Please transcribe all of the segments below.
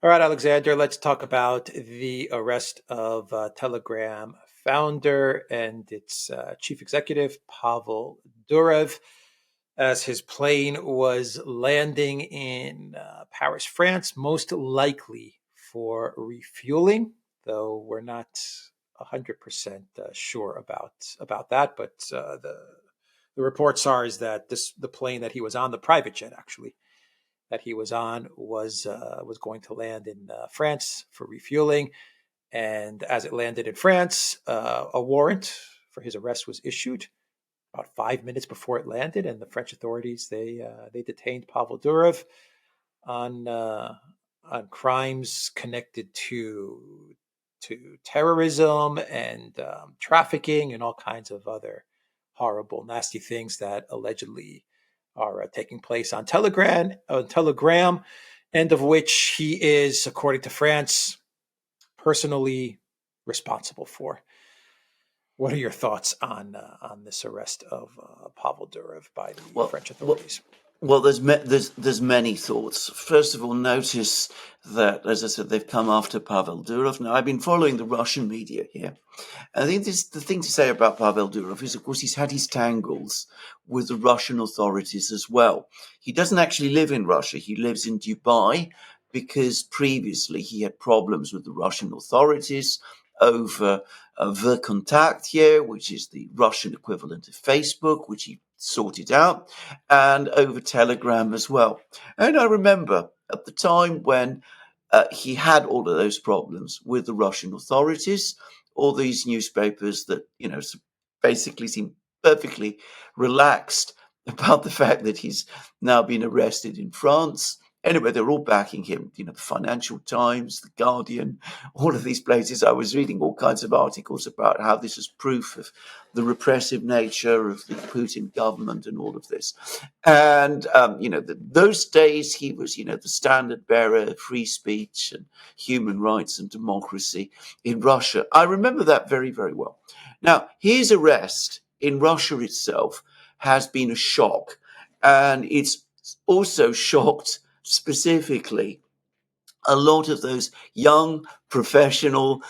All right, Alexander, let's talk about the arrest of Telegram founder and its chief executive, Pavel Durov, as his plane was landing in Paris, France, most likely for refueling, though we're not 100% sure about that. But the reports are is that the plane that he was on, the private jet actually, that he was on was going to land in France for refueling, and as it landed in France, a warrant for his arrest was issued about 5 minutes before it landed, and the French authorities they detained Pavel Durov on crimes connected to terrorism and trafficking and all kinds of other horrible, nasty things that allegedly are taking place on Telegram, and of which he is, according to France, personally responsible for. What are your thoughts on this arrest of Pavel Durov by the Well, French well, authorities? well, there's many thoughts. First of all, notice that, as I said, they've come after Pavel Durov. Now, I've been following the Russian media here. I think the thing to say about Pavel Durov is, of course, he's had his tangles with the Russian authorities as well. He doesn't actually live in Russia. He lives in Dubai because previously he had problems with the Russian authorities over Verkontakt here, which is the Russian equivalent of Facebook, which he sorted out, and over Telegram as well. And I remember at the time when he had all of those problems with the Russian authorities, all these newspapers that, basically seem perfectly relaxed about the fact that he's now been arrested in France. Anyway, they're all backing him. The Financial Times, The Guardian, all of these places. I was reading all kinds of articles about how this is proof of the repressive nature of the Putin government and all of this. And, those days he was, the standard bearer of free speech and human rights and democracy in Russia. I remember that very, very well. Now, his arrest in Russia itself has been a shock, and it's also shocked specifically a lot of those young, professional,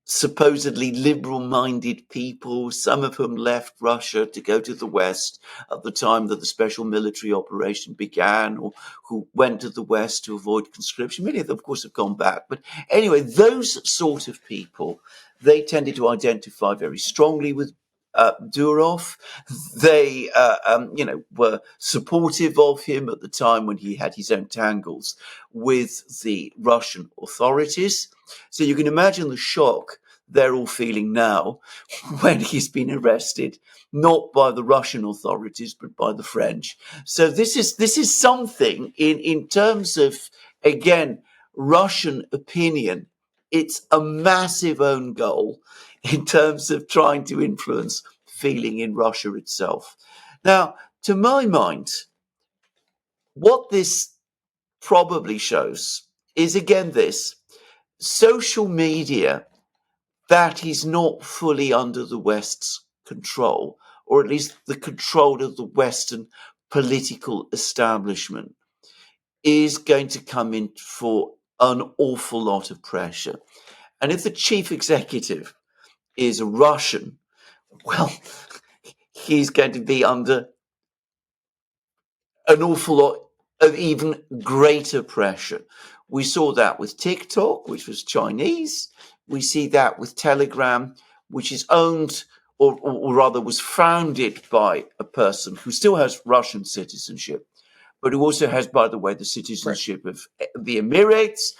supposedly liberal-minded people, some of whom left Russia to go to the West at the time that the special military operation began, or who went to the West to avoid conscription. Many of them, of course, have gone back. But anyway, those sort of people, they tended to identify very strongly with Durov. They, were supportive of him at the time when he had his own tangles with the Russian authorities. So you can imagine the shock they're all feeling now when he's been arrested, not by the Russian authorities, but by the French. So this is something in terms of, again, Russian opinion. It's a massive own goal in terms of trying to influence feeling in Russia itself. Now, to my mind, what this probably shows is, again, this social media that is not fully under the West's control, or at least the control of the Western political establishment, is going to come in for an awful lot of pressure. And if the chief executive is a Russian, well, he's going to be under an awful lot of even greater pressure. We saw that with TikTok, which was Chinese. We see that with Telegram, which is owned, or rather was founded by a person who still has Russian citizenship, but who also has, by the way, the citizenship of the Emirates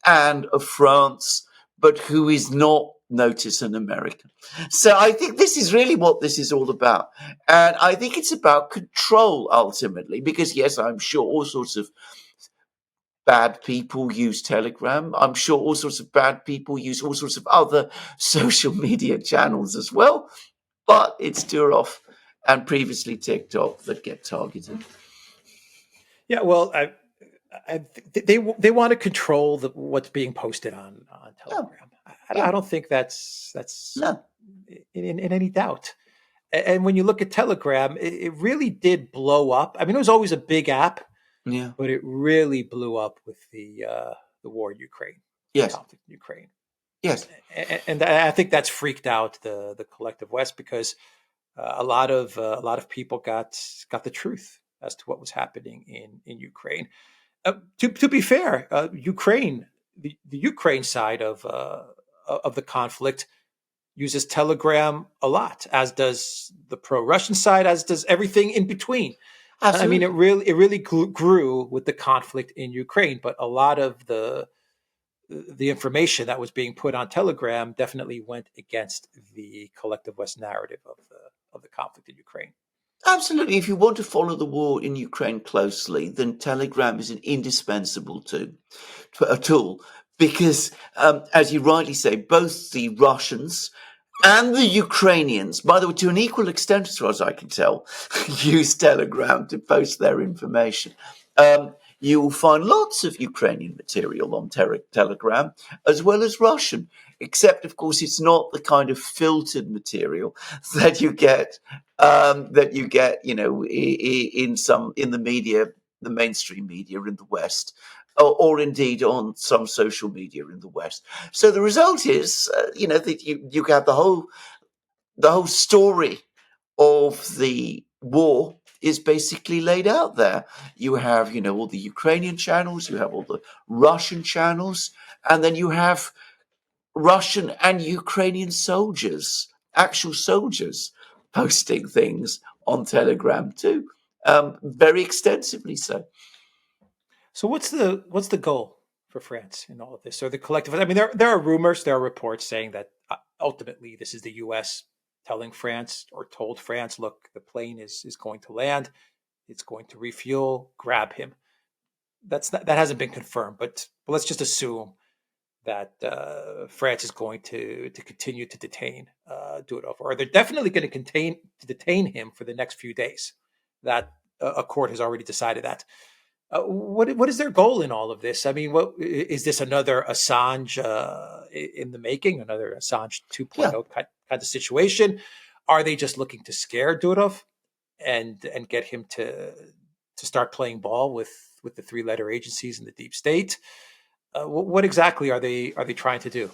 and of France, but who is not, notice, an American. So I think this is really what this is all about. And I think it's about control ultimately, because yes, I'm sure all sorts of bad people use Telegram. I'm sure all sorts of bad people use all sorts of other social media channels as well. But it's Durov and previously TikTok that get targeted. Yeah, well, they want to control what's being posted on Telegram. I don't think that's No. in any doubt. And when you look at Telegram, it really did blow up. I mean, it was always a big app, Yeah. but it really blew up with the war in Ukraine, the Yes. conflict in Ukraine. Yes. And I think that's freaked out the collective West, because a lot of people got the truth as to what was happening in Ukraine. To be fair, Ukraine, the Ukraine side of the conflict uses Telegram a lot, as does the pro-Russian side, as does everything in between. I mean, Absolutely. it really grew with the conflict in Ukraine, but a lot of the information that was being put on Telegram definitely went against the collective West narrative of the conflict in Ukraine. Absolutely. If you want to follow the war in Ukraine closely, then Telegram is an indispensable tool because, as you rightly say, both the Russians and the Ukrainians, by the way, to an equal extent, as far as I can tell, use Telegram to post their information. You will find lots of Ukrainian material on Telegram, as well as Russian, except, of course, it's not the kind of filtered material that you get, in the media, the mainstream media in the West, or indeed on some social media in the West. So the result is, that you have the whole story of the war is basically laid out there. You have, all the Ukrainian channels, you have all the Russian channels, and then you have Russian and Ukrainian soldiers, actual soldiers, posting things on Telegram too, very extensively so. So what's the goal for France in all of this, or the collective? I mean, there are rumors, there are reports saying that ultimately this is the U.S. telling France, or told France, look, the plane is going to land, it's going to refuel, grab him. That hasn't been confirmed, but let's just assume that France is going to continue to detain Durov, or they're definitely going to detain him for the next few days. That a court has already decided that. What is their goal in all of this? I mean, what is this, another Assange in the making, another Assange 2.0 Yeah. kind of situation? Are they just looking to scare Durov and get him to start playing ball with the three-letter agencies and the deep state? What exactly are they trying to do?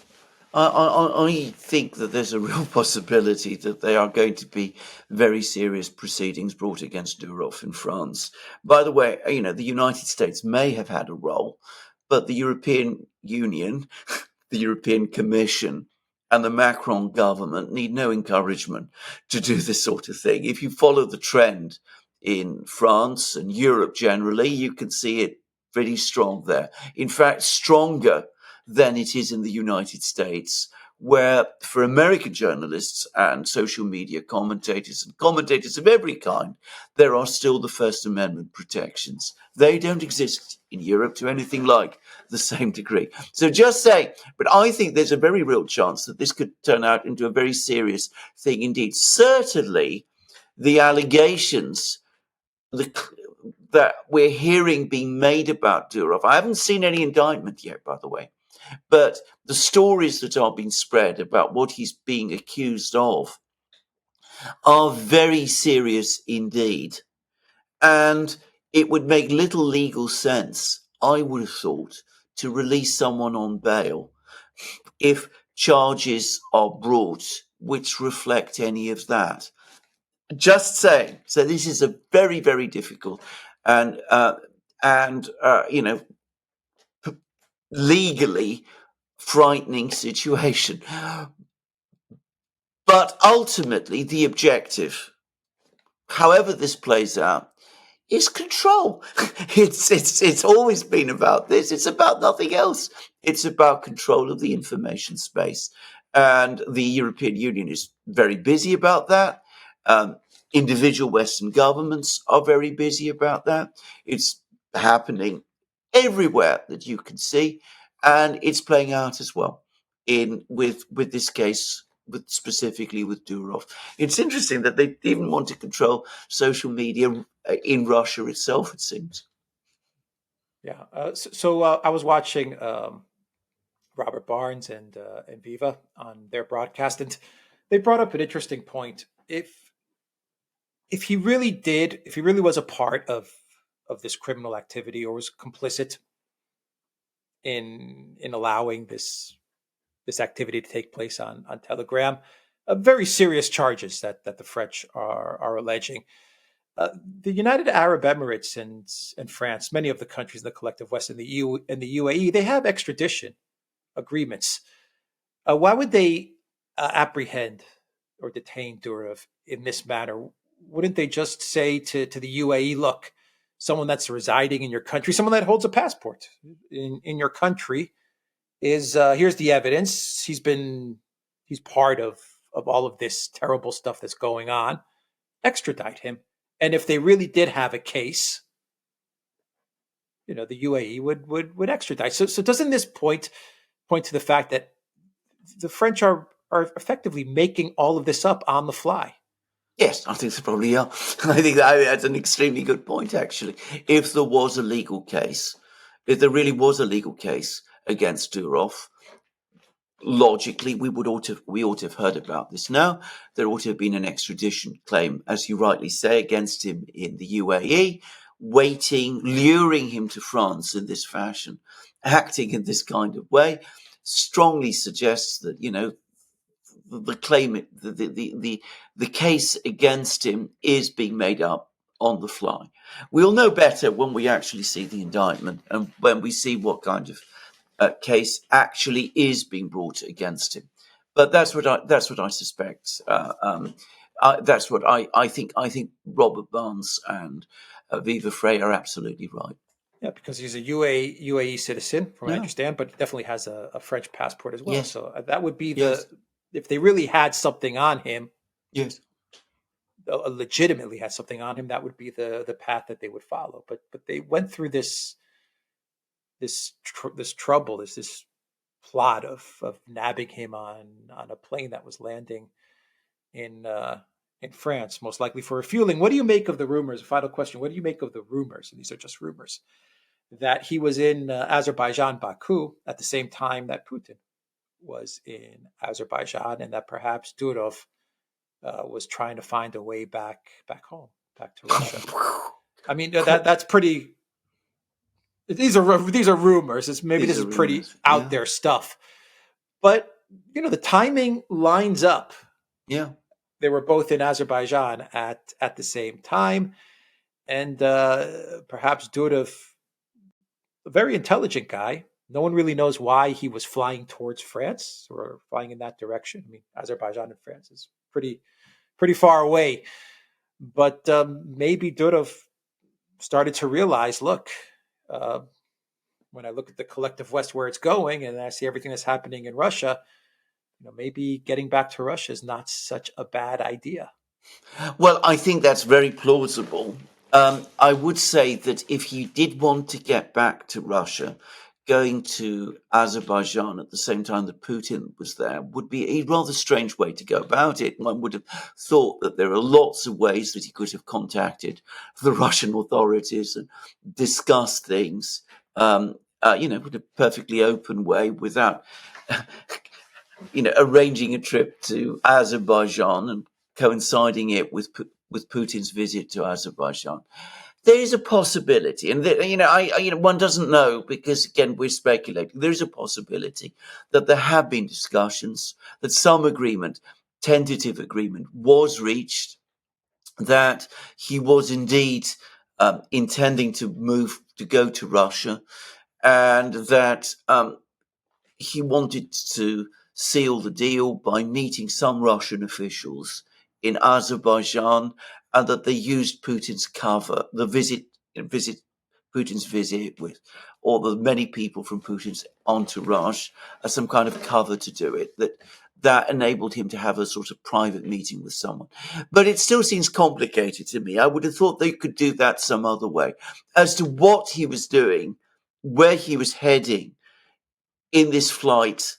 I think that there's a real possibility that there are going to be very serious proceedings brought against Durov in France. By the way, the United States may have had a role, but the European Union, the European Commission, and the Macron government need no encouragement to do this sort of thing. If you follow the trend in France and Europe generally, you can see it pretty strong there. In fact, stronger than it is in the United States, where for American journalists and social media commentators and commentators of every kind, there are still the First Amendment protections. They don't exist in Europe to anything like the same degree. So just say, but I think there's a very real chance that this could turn out into a very serious thing indeed. Certainly, the allegations that we're hearing being made about Durov, I haven't seen any indictment yet, by the way, but the stories that are being spread about what he's being accused of are very serious indeed. And it would make little legal sense, I would have thought, to release someone on bail if charges are brought which reflect any of that. Just saying. So this is a very, very difficult and legally frightening situation. But ultimately, the objective, however this plays out, is control. It's always been about this. It's about nothing else. It's about control of the information space, and the European Union is very busy about that. Um, Individual Western governments are very busy about that. It's happening everywhere that you can see, and it's playing out as well in with this case, specifically with Durov. It's interesting that they even want to control social media in Russia itself, it seems. Yeah. So I was watching Robert Barnes and Viva on their broadcast, and they brought up an interesting point. If he really was a part of this criminal activity, or was complicit, in allowing this activity to take place on Telegram. Very serious charges that the French are alleging. The United Arab Emirates and France, many of the countries in the collective West, and the EU and the UAE, they have extradition agreements. Why would they apprehend or detain Durov in this manner? Wouldn't they just say to the UAE, look, someone that's residing in your country, someone that holds a passport in your country, is here's the evidence. He's part of all of this terrible stuff that's going on. Extradite him. And if they really did have a case, the UAE would extradite. So doesn't this point to the fact that the French are effectively making all of this up on the fly? Yes, I think they probably are. I think that's an extremely good point, actually. If there was a legal case, if there really was a legal case against Durov, logically we ought to have heard about this now. There ought to have been an extradition claim, as you rightly say, against him in the UAE, waiting, luring him to France in this fashion, acting in this kind of way, strongly suggests that, the claim, the case against him is being made up on the fly. We'll know better when we actually see the indictment and when we see what kind of case actually is being brought against him. But that's what I suspect. That's what I think. I think Robert Barnes and Viva Frey are absolutely right. Yeah, because he's a UAE citizen, from what I understand, but definitely has a French passport as well. Yes. So that would be Yes. If they really had something on him, Yes, legitimately had something on him, that would be the path that they would follow. But they went through this trouble, this plot of nabbing him on a plane that was landing in France, most likely for refueling. What do you make of the rumors? Final question: what do you make of the rumors? And these are just rumors that he was in Azerbaijan, Baku, at the same time that Putin was in Azerbaijan, and that perhaps Durov was trying to find a way back home, back to Russia. I mean, that's pretty. These are rumors. This is pretty out there stuff, but the timing lines up. Yeah, they were both in Azerbaijan at the same time, and perhaps Durov, a very intelligent guy. No one really knows why he was flying towards France or flying in that direction. I mean, Azerbaijan and France is pretty far away. But maybe Durov started to realize, look, when I look at the collective West, where it's going, and I see everything that's happening in Russia, maybe getting back to Russia is not such a bad idea. Well, I think that's very plausible. I would say that if you did want to get back to Russia, going to Azerbaijan at the same time that Putin was there would be a rather strange way to go about it. One would have thought that there are lots of ways that he could have contacted the Russian authorities and discussed things, with a perfectly open way without, arranging a trip to Azerbaijan and coinciding it with Putin's visit to Azerbaijan. There is a possibility, and one doesn't know because again we're speculating. There is a possibility that there have been discussions, that some agreement, tentative agreement, was reached, that he was indeed intending to go to Russia, and that he wanted to seal the deal by meeting some Russian officials in Azerbaijan, and that they used Putin's cover, Putin's visit with all the many people from Putin's entourage as some kind of cover to do it, that enabled him to have a sort of private meeting with someone. But it still seems complicated to me. I would have thought they could do that some other way. As to what he was doing, where he was heading in this flight,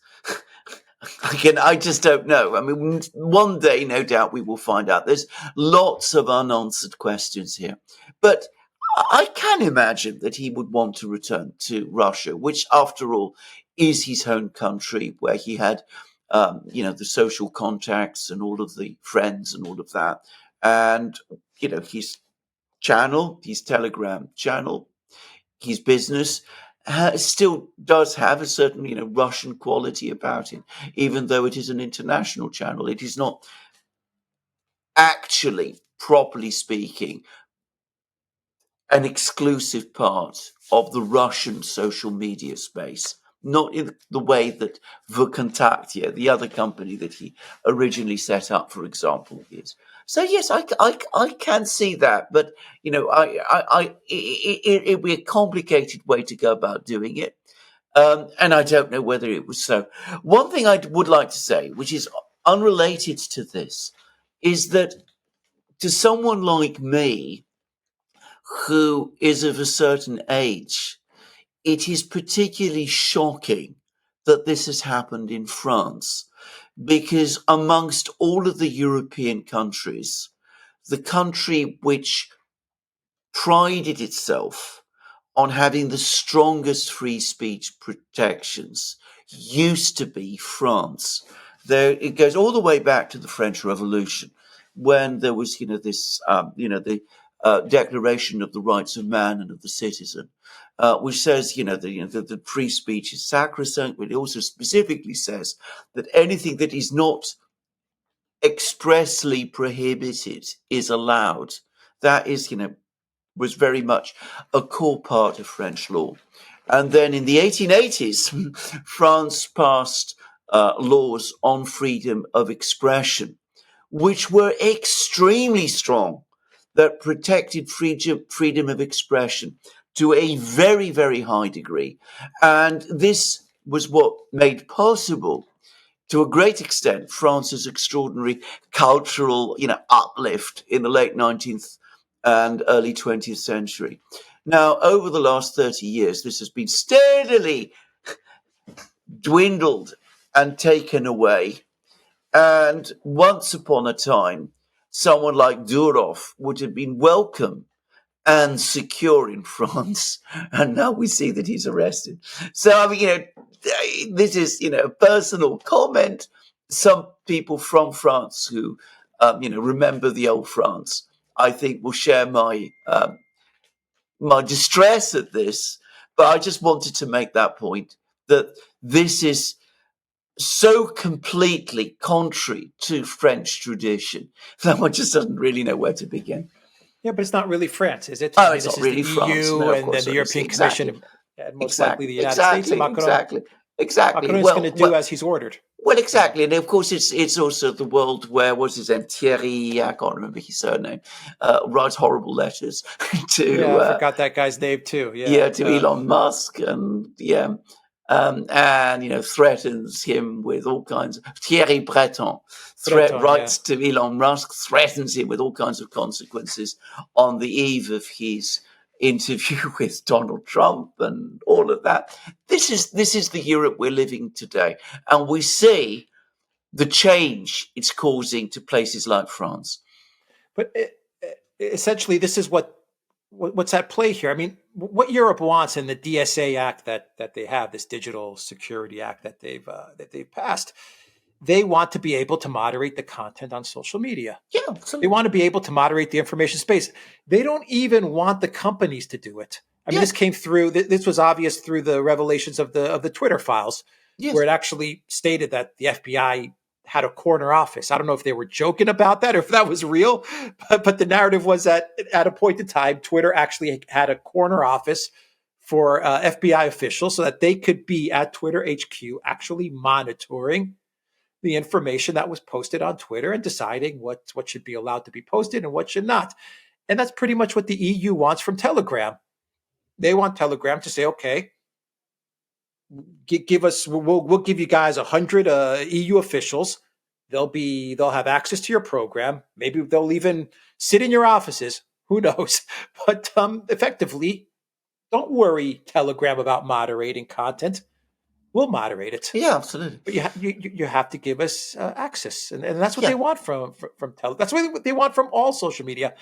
again, I just don't know. I mean, one day, no doubt, we will find out. There's lots of unanswered questions here. But I can imagine that he would want to return to Russia, which, after all, is his home country, where he had, the social contacts and all of the friends and all of that. And, his channel, his Telegram channel, his business still does have a certain, Russian quality about it, even though it is an international channel. It is not actually, properly speaking, an exclusive part of the Russian social media space, not in the way that Vkontakte, the other company that he originally set up, for example, is. So yes, I can see that, but it'd be a complicated way to go about doing it, and I don't know whether it was so. One thing I would like to say, which is unrelated to this, is that to someone like me, who is of a certain age, it is particularly shocking that this has happened in France, because amongst all of the European countries, the country which prided itself on having the strongest free speech protections used to be France. There, it goes all the way back to the French Revolution, when there was, the Declaration of the Rights of Man and of the Citizen, which says, the free speech is sacrosanct, but it also specifically says that anything that is not expressly prohibited is allowed. That is, was very much a core part of French law. And then in the 1880s, France passed laws on freedom of expression, which were extremely strong, that protected freedom of expression to a very, very high degree. And this was what made possible, to a great extent, France's extraordinary cultural, uplift in the late 19th and early 20th century. Now, over the last 30 years, this has been steadily dwindled and taken away. And once upon a time, someone like Durov would have been welcome and secure in France. And now we see that he's arrested. So, I mean, this is, a personal comment. Some people from France who, remember the old France, I think will share my distress at this. But I just wanted to make that point, that this is so completely contrary to French tradition that one just doesn't really know where to begin. Yeah, but it's not really France, is it? Oh, I mean, it's this not is the really France. EU No, of and then course the not. European Exactly. Commission and most likely Exactly. the United States. So Exactly. Exactly. Exactly. Macron is going to do as he's ordered. Well, So, exactly. And of course, it's also the world where, what's his name? Thierry, I can't remember his surname, writes horrible letters yeah, I to, forgot that guy's name too. Yeah. to Elon Musk, and threatens him with all kinds of, Thierry Breton Breton, yeah. writes to Elon Musk, threatens him with all kinds of consequences on the eve of his interview with Donald Trump and all of that. This is the Europe we're living today, and we see the change it's causing to places like France. But essentially, this is what's at play here. I mean, what Europe wants in the DSA Act that they have, this Digital Security Act that they've passed, they want to be able to moderate the content on social media. Yeah, They absolutely. want to be able to moderate the information space. They don't even want the companies to do it. I mean, Yes. this came through. This was obvious through the revelations of the Twitter files, Yes. where it actually stated that the FBI had a corner office. I don't know if they were joking about that or if that was real, but the narrative was that at a point in time, Twitter actually had a corner office for FBI officials so that they could be at Twitter HQ actually monitoring the information that was posted on Twitter and deciding what should be allowed to be posted and what should not. And that's pretty much what the EU wants from Telegram. They want Telegram to say, okay, give us, we'll give you guys 100 EU officials. They'll have access to your program. Maybe they'll even sit in your offices. Who knows? But effectively, don't worry, Telegram, about moderating content. We'll moderate it. Yeah, absolutely. But you have to give us access, and that's what Yeah. they want from That's what they want from all social media.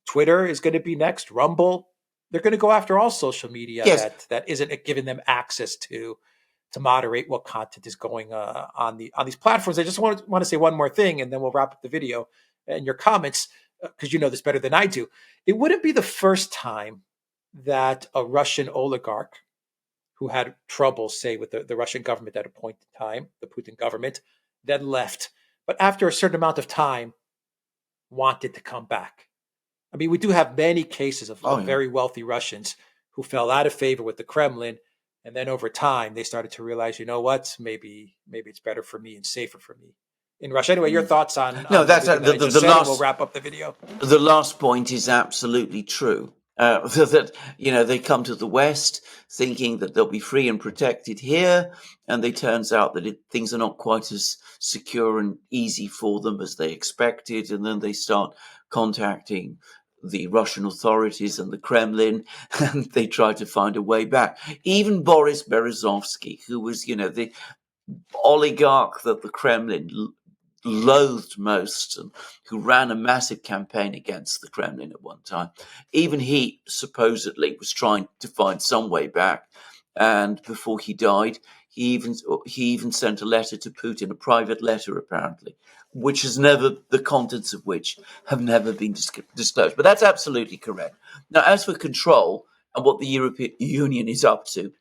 Twitter is going to be next. Rumble, they're going to go after all social media Yes. that isn't giving them access to moderate what content is going on these platforms. I just want to say one more thing, and then we'll wrap up the video and your comments, because you know this better than I do. It wouldn't be the first time that a Russian oligarch who had trouble, say, with the Russian government at a point in time, the Putin government, then left. But after a certain amount of time, wanted to come back. I mean, we do have many cases of yeah. very wealthy Russians who fell out of favor with the Kremlin, and then over time they started to realize, you know what, maybe it's better for me and safer for me in Russia. Anyway, your thoughts No, on that's everything that I just said, and we'll wrap up the video. the last point is absolutely true. That they come to the West thinking that they'll be free and protected here, and it turns out that things are not quite as secure and easy for them as they expected, and then they start contacting the Russian authorities and the Kremlin, and they try to find a way back. Even Boris Berezovsky, who was, the oligarch that the Kremlin loathed most and who ran a massive campaign against the Kremlin at one time, even he supposedly was trying to find some way back. And before he died, he even sent a letter to Putin, a private letter apparently, which the contents of which have never been disclosed. But that's absolutely correct. Now, as for control and what the European Union is up to,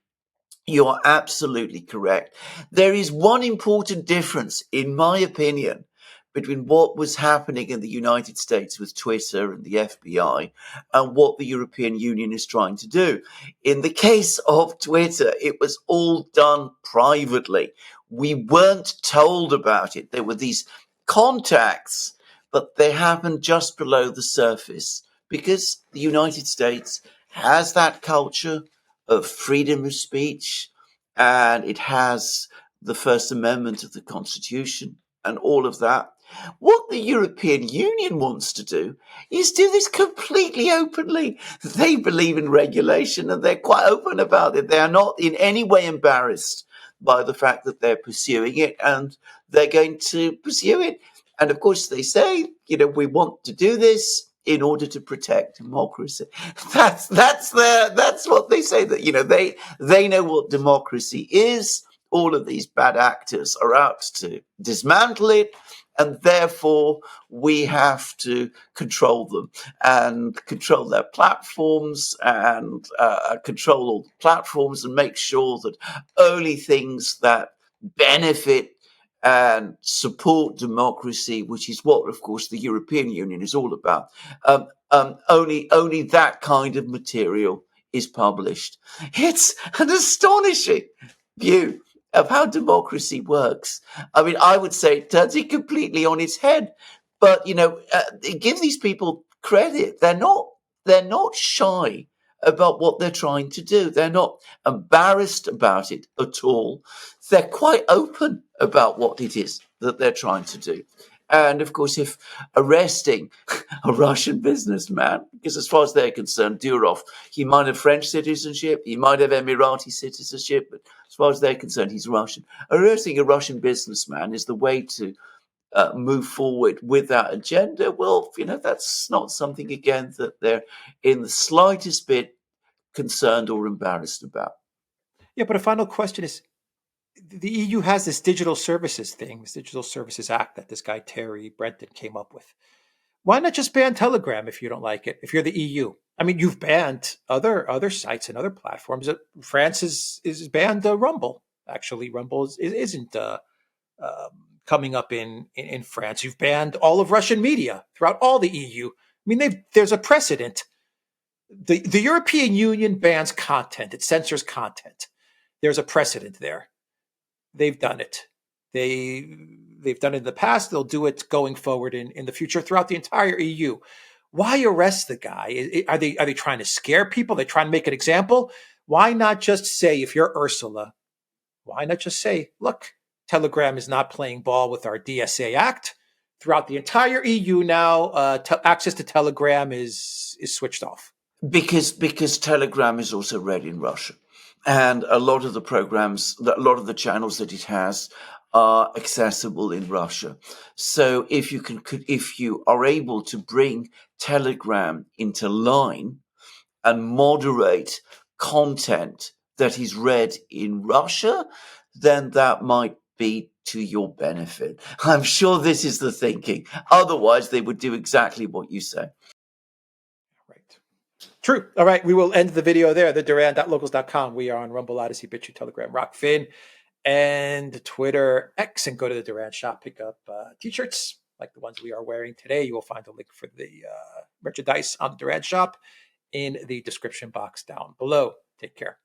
you are absolutely correct. There is one important difference, in my opinion, between what was happening in the United States with Twitter and the FBI and what the European Union is trying to do. In the case of Twitter, it was all done privately. We weren't told about it. There were these contacts, but they happened just below the surface because the United States has that culture of freedom of speech, and it has the First Amendment of the Constitution and all of that. What the European Union wants to do is do this completely openly. They believe in regulation and they're quite open about it. They are not in any way embarrassed by the fact that they're pursuing it, and they're going to pursue it. And of course, they say, we want to do this in order to protect democracy. That's what they say, that, they know what democracy is. All of these bad actors are out to dismantle it, and therefore we have to control them and control their platforms and control all the platforms and make sure that only things that benefit and support democracy, which is what, of course, the European Union is all about. Only that kind of material is published. It's an astonishing view of how democracy works. I mean, I would say it turns it completely on its head. But give these people credit. They're not shy about what they're trying to do. They're not embarrassed about it at all. They're quite open about what it is that they're trying to do. And of course, if arresting a Russian businessman, because as far as they're concerned, Durov, he might have French citizenship, he might have Emirati citizenship, but as far as they're concerned, he's Russian. Arresting a Russian businessman is the way to move forward with that agenda. Well, that's not something, again, that they're in the slightest bit concerned or embarrassed about. Yeah, but a final question is, the EU has this digital services thing, this Digital Services Act that this guy Terry Brenton came up with. Why not just ban Telegram if you don't like it? If you're the EU, I mean, you've banned other sites and other platforms. France is banned Rumble. Actually, Rumble isn't coming up in France. You've banned all of Russian media throughout all the EU. I mean, there's a precedent. The European Union bans content; it censors content. There's a precedent there. They've done it. They've done it in the past. They'll do it going forward in the future throughout the entire EU. Why arrest the guy? Are they trying to scare people? They trying to make an example? Why not just say, if you're Ursula, why not just say, look, Telegram is not playing ball with our DSA Act. Throughout the entire EU now, access to Telegram is switched off. Because Telegram is also read in Russia. And a lot of the programs, a lot of the channels that it has are accessible in Russia. So if you are able to bring Telegram into line and moderate content that is read in Russia, then that might be to your benefit. I'm sure this is the thinking. Otherwise, they would do exactly what you say. Right. True. All right. We will end the video there. The Duran.locals.com. We are on Rumble, Odyssey, BitChute, Telegram, Rockfin, and Twitter X. And go to the Duran shop. Pick up t-shirts like the ones we are wearing today. You will find a link for the merchandise on the Duran shop in the description box down below. Take care.